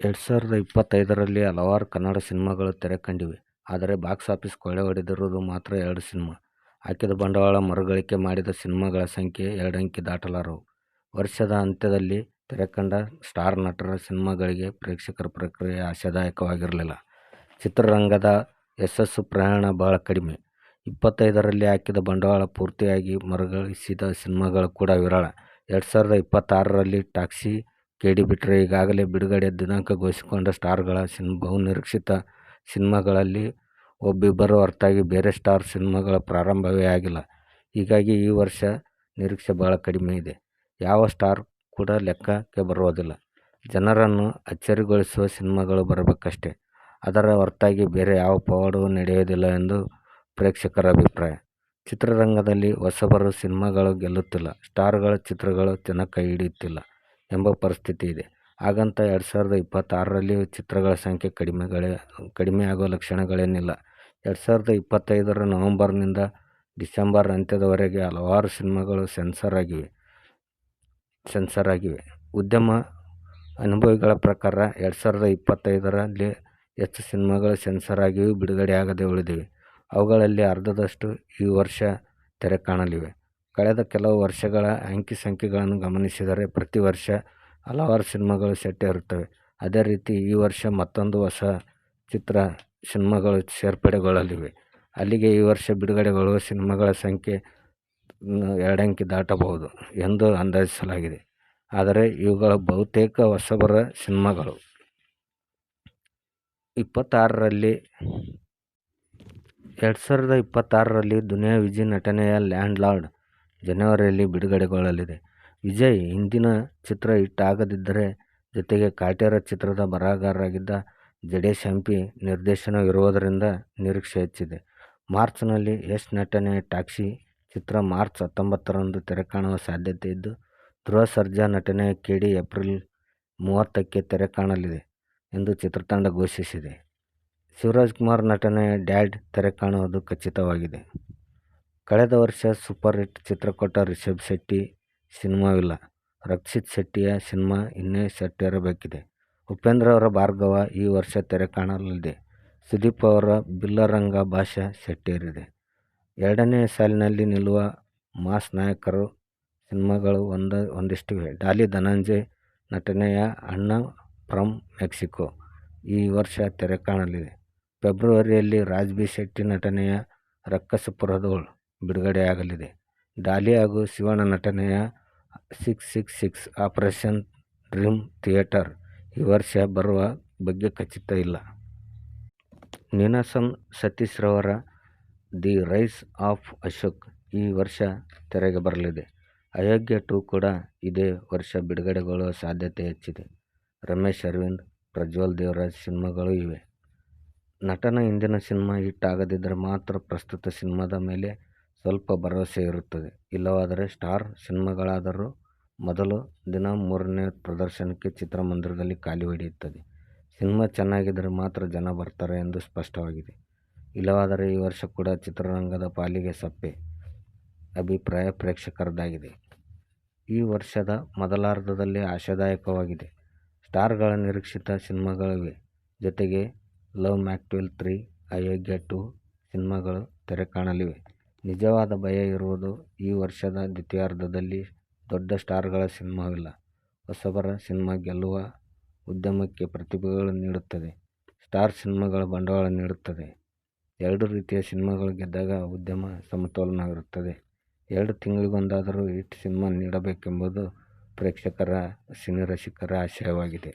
2025ರಲ್ಲಿ ಹಲವಾರು ಕನ್ನಡ ಸಿನಿಮಾಗಳು ತೆರೆ ಕಂಡಿವೆ. ಆದರೆ ಬಾಕ್ಸ್ ಆಫೀಸ್ ಕೊಳ್ಳೆ ಹೊಡೆದಿರುವುದು ಮಾತ್ರ 2 ಸಿನಿಮಾ. ಹಾಕಿದ ಬಂಡವಾಳ ಮರುಗಳಿಕೆ ಮಾಡಿದ ಸಿನಿಮಾಗಳ ಸಂಖ್ಯೆ 2 ಅಂಕಿ ದಾಟಲಾರವು. ವರ್ಷದ ಅಂತ್ಯದಲ್ಲಿ ತೆರೆಕಂಡ ಸ್ಟಾರ್ ನಟರ ಸಿನಿಮಾಗಳಿಗೆ ಪ್ರೇಕ್ಷಕರ ಪ್ರತಿಕ್ರಿಯೆ ಆಶಾದಾಯಕವಾಗಿರಲಿಲ್ಲ. ಚಿತ್ರರಂಗದ ಯಶಸ್ಸು ಪ್ರಯಾಣ ಬಹಳ ಕಡಿಮೆ. 25ರಲ್ಲಿ ಹಾಕಿದ ಬಂಡವಾಳ ಪೂರ್ತಿಯಾಗಿ ಮರುಗಳಿಸಿದ ಸಿನಿಮಾಗಳು ಕೂಡ ವಿರಳ. 2026ರಲ್ಲಿ ಟ್ಯಾಕ್ಸಿ, ಕೆಡಿ ಬಿಟ್ಟರೆ ಈಗಾಗಲೇ ಬಿಡುಗಡೆ ದಿನಾಂಕ ಘೋಷಿಸಿಕೊಂಡ ಸ್ಟಾರ್ಗಳ ಬಹುನಿರೀಕ್ಷಿತ ಸಿನಿಮಾಗಳಲ್ಲಿ ಒಬ್ಬಿಬ್ಬರ ಹೊರತಾಗಿ ಬೇರೆ ಸ್ಟಾರ್ ಸಿನಿಮಾಗಳ ಪ್ರಾರಂಭವೇ ಆಗಿಲ್ಲ. ಹೀಗಾಗಿ ಈ ವರ್ಷ ನಿರೀಕ್ಷೆ ಬಹಳ ಕಡಿಮೆ ಇದೆ. ಯಾವ ಸ್ಟಾರ್ ಕೂಡ ಲೆಕ್ಕಕ್ಕೆ ಬರೋದಿಲ್ಲ. ಜನರನ್ನು ಅಚ್ಚರಿಗೊಳಿಸುವ ಸಿನಿಮಾಗಳು ಬರಬೇಕಷ್ಟೇ. ಅದರ ಹೊರತಾಗಿ ಬೇರೆ ಯಾವ ಪವಾಡವೂ ನಡೆಯೋದಿಲ್ಲ ಎಂದು ಪ್ರೇಕ್ಷಕರ ಅಭಿಪ್ರಾಯ. ಚಿತ್ರರಂಗದಲ್ಲಿ ಹೊಸಬರು ಸಿನಿಮಾಗಳು ಗೆಲ್ಲುತ್ತಿಲ್ಲ, ಸ್ಟಾರ್ಗಳ ಚಿತ್ರಗಳು ಜನ ಕೈ ಹಿಡಿಯುತ್ತಿಲ್ಲ ಎಂಬ ಪರಿಸ್ಥಿತಿ ಇದೆ. ಹಾಗಂತ 2026ರಲ್ಲಿಯೂ ಚಿತ್ರಗಳ ಸಂಖ್ಯೆ ಕಡಿಮೆಯಾಗುವ ಲಕ್ಷಣಗಳೇನಿಲ್ಲ. 2025ರ ನವೆಂಬರ್ನಿಂದ ಡಿಸೆಂಬರ್ ಅಂತ್ಯದವರೆಗೆ ಹಲವಾರು ಸಿನಿಮಾಗಳು ಸೆನ್ಸಾರ್ ಆಗಿವೆ. ಉದ್ಯಮ ಅನುಭವಿಗಳ ಪ್ರಕಾರ 2025ರಲ್ಲಿ ಹೆಚ್ಚು ಸಿನಿಮಾಗಳು ಸೆನ್ಸಾರ್ ಆಗಿಯೂ ಬಿಡುಗಡೆಯಾಗದೆ ಉಳಿದಿವೆ. ಅವುಗಳಲ್ಲಿ ಅರ್ಧದಷ್ಟು ಈ ವರ್ಷ ತೆರೆ ಕಾಣಲಿವೆ. ಕಳೆದ ಕೆಲವು ವರ್ಷಗಳ ಅಂಕಿ-ಸಂಖ್ಯೆಗಳನ್ನು ಗಮನಿಸಿದರೆ ಪ್ರತಿ ವರ್ಷ ಹಲವಾರು ಸಿನಿಮಾಗಳು ಸೆಟ್ಟೇರುತ್ತವೆ. ಅದೇ ರೀತಿ ಈ ವರ್ಷ ಮತ್ತೊಂದು ಹೊಸ ಸಿನಿಮಾಗಳು ಸೇರ್ಪಡೆಗೊಳ್ಳಲಿವೆ. ಅಲ್ಲಿಗೆ ಈ ವರ್ಷ ಬಿಡುಗಡೆಗೊಳ್ಳುವ ಸಿನಿಮಾಗಳ ಸಂಖ್ಯೆ 2 ಅಂಕಿ ದಾಟಬಹುದು ಎಂದು ಅಂದಾಜಿಸಲಾಗಿದೆ. ಆದರೆ ಇವುಗಳ ಬಹುತೇಕ ಹೊಸಬರ ಸಿನಿಮಾಗಳು. 2026ರಲ್ಲಿ ದುನಿಯಾ ವಿಜಯ್ ನಟನೆಯ ಲ್ಯಾಂಡ್ ಲಾರ್ಡ್ ಜನವರಿಯಲ್ಲಿ ಬಿಡುಗಡೆಗೊಳ್ಳಲಿದೆ. ವಿಜಯ್ ಹಿಂದಿನ ಚಿತ್ರ ಹಿಟ್ ಆಗದಿದ್ದರೆ ಜೊತೆಗೆ ಕಾಟೇರ ಚಿತ್ರದ ಬರಹಗಾರರಾಗಿದ್ದ ಜಡೇಶ್ ಹಂಪಿ ನಿರ್ದೇಶನವಿರುವುದರಿಂದ ನಿರೀಕ್ಷೆ ಹೆಚ್ಚಿದೆ. ಮಾರ್ಚ್ನಲ್ಲಿ ಯಶ್ ನಟನೆಯ ಟ್ಯಾಕ್ಸಿ ಚಿತ್ರ ಮಾರ್ಚ್ 19ರಂದು ತೆರೆ ಕಾಣುವ ಸಾಧ್ಯತೆ ಇದ್ದು, ಧ್ರುವ ಸರ್ಜಾ ನಟನೆಯ ಕೆಡಿ ಏಪ್ರಿಲ್ 30ಕ್ಕೆ ತೆರೆ ಕಾಣಲಿದೆ ಎಂದು ಚಿತ್ರತಂಡ ಘೋಷಿಸಿದೆ. ಶಿವರಾಜಕುಮಾರ್ ನಟನೆಯ ಡ್ಯಾಡ್ ತೆರೆ ಕಾಣುವುದು ಖಚಿತವಾಗಿದೆ. ಕಳೆದ ವರ್ಷ ಸೂಪರ್ ಹಿಟ್ ಚಿತ್ರ ಕೊಟ್ಟ ರಿಷಬ್ ಶೆಟ್ಟಿ ಸಿನಿಮಾವಿಲ್ಲ. ರಕ್ಷಿತ್ ಶೆಟ್ಟಿಯ ಸಿನಿಮಾ ಇನ್ನೇ ಸೆಟ್ಟೇರಬೇಕಿದೆ. ಉಪೇಂದ್ರ ಅವರ ಭಾರ್ಗವ ಈ ವರ್ಷ ತೆರೆ ಕಾಣಲಿದೆ. ಸುದೀಪ್ ಅವರ ಬಿಲ್ಲರಂಗ ಭಾಷಾ ಸೆಟ್ಟೇರಿದೆ. ಎರಡನೇ ಸಾಲಿನಲ್ಲಿ ನಿಲ್ಲುವ ಮಾಸ್ ನಾಯಕರ ಸಿನಿಮಾಗಳು ಒಂದಿಷ್ಟಿವೆ. ಡಾಲಿ ಧನಂಜಯ್ ನಟನೆಯ ಅಣ್ಣ ಫ್ರಮ್ ಮೆಕ್ಸಿಕೋ ಈ ವರ್ಷ ತೆರೆ ಕಾಣಲಿದೆ. ಫೆಬ್ರವರಿಯಲ್ಲಿ ರಾಜ್ ಬಿ ಶೆಟ್ಟಿ ನಟನೆಯ ರಕ್ಕಸಪುರದೋಳ್ ಬಿಡುಗಡೆಯಾಗಲಿದೆ. ಡಾಲಿ ಹಾಗೂ ಶಿವಣ್ಣ ನಟನೆಯ 666 ಆಪರೇಷನ್ ಡ್ರೀಮ್ ಥಿಯೇಟರ್ ಈ ವರ್ಷ ಬರುವ ಬಗ್ಗೆ ಖಚಿತ ಇಲ್ಲ. ನೀನಾಸಂ ಸತೀಶ್ ರವರ ದಿ ರೈಸ್ ಆಫ್ ಅಶೋಕ್ ಈ ವರ್ಷ ತೆರೆಗೆ ಬರಲಿದೆ. ಅಯೋಗ್ಯ 2 ಕೂಡ ಇದೇ ವರ್ಷ ಬಿಡುಗಡೆಗೊಳ್ಳುವ ಸಾಧ್ಯತೆ ಹೆಚ್ಚಿದೆ. ರಮೇಶ್ ಅರವಿಂದ್, ಪ್ರಜ್ವಲ್ ದೇವರಾಜ್ ಸಿನಿಮಾಗಳೂ ಇವೆ. ನಟನ ಹಿಂದಿನ ಸಿನಿಮಾ ಹಿಟ್ ಆಗದಿದ್ದರೆ ಮಾತ್ರ ಪ್ರಸ್ತುತ ಸಿನಿಮಾದ ಮೇಲೆ ಸ್ವಲ್ಪ ಭರವಸೆ ಇರುತ್ತದೆ. ಇಲ್ಲವಾದರೆ ಸ್ಟಾರ್ ಸಿನಿಮಾಗಳಾದರೂ ಮೊದಲ ದಿನ 3ನೇ ಪ್ರದರ್ಶನಕ್ಕೆ ಚಿತ್ರಮಂದಿರದಲ್ಲಿ ಖಾಲಿ ಹೊಡೆಯುತ್ತದೆ. ಸಿನಿಮಾ ಚೆನ್ನಾಗಿದ್ದರೆ ಮಾತ್ರ ಜನ ಬರ್ತಾರೆ ಎಂದು ಸ್ಪಷ್ಟವಾಗಿದೆ. ಇಲ್ಲವಾದರೆ ಈ ವರ್ಷ ಕೂಡ ಚಿತ್ರರಂಗದ ಪಾಲಿಗೆ ಸಪ್ಪೆ ಅಭಿಪ್ರಾಯ ಪ್ರೇಕ್ಷಕರದಾಗಿದೆ. ಈ ವರ್ಷದ ಮೊದಲಾರ್ಧದಲ್ಲಿ ಆಶಾದಾಯಕವಾಗಿದೆ. ಸ್ಟಾರ್ಗಳ ನಿರೀಕ್ಷಿತ ಸಿನಿಮಾಗಳಿವೆ. ಜೊತೆಗೆ ಲವ್ ಮ್ಯಾಕ್ಟೆಲ್ 3, ಅಯೋಗ್ಯ 2 ಸಿನಿಮಾಗಳು ತೆರೆ ಕಾಣಲಿವೆ. ನಿಜವಾದ ಭಯ ಇರುವುದು ಈ ವರ್ಷದ ದ್ವಿತೀಯಾರ್ಧದಲ್ಲಿ ದೊಡ್ಡ ಸ್ಟಾರ್ಗಳ ಸಿನಿಮಾವಿಲ್ಲ. ಹೊಸಬರ ಸಿನಿಮಾ ಗೆಲ್ಲುವ ಉದ್ಯಮಕ್ಕೆ ಪ್ರತಿಭೆಗಳು ನೀಡುತ್ತದೆ. ಸ್ಟಾರ್ ಸಿನಿಮಾಗಳು ಬಂಡವಾಳ ನೀಡುತ್ತದೆ. 2 ರೀತಿಯ ಸಿನಿಮಾಗಳು ಗೆದ್ದಾಗ ಉದ್ಯಮ ಸಮತೋಲನವಿರುತ್ತದೆ. 2 ತಿಂಗಳಿಗೊಂದಾದರೂ ಹಿಟ್ ಸಿನಿಮಾ ನೀಡಬೇಕೆಂಬುದು ಪ್ರೇಕ್ಷಕರ ಸಿನಿರಸಿಕರ ಆಶಯವಾಗಿದೆ.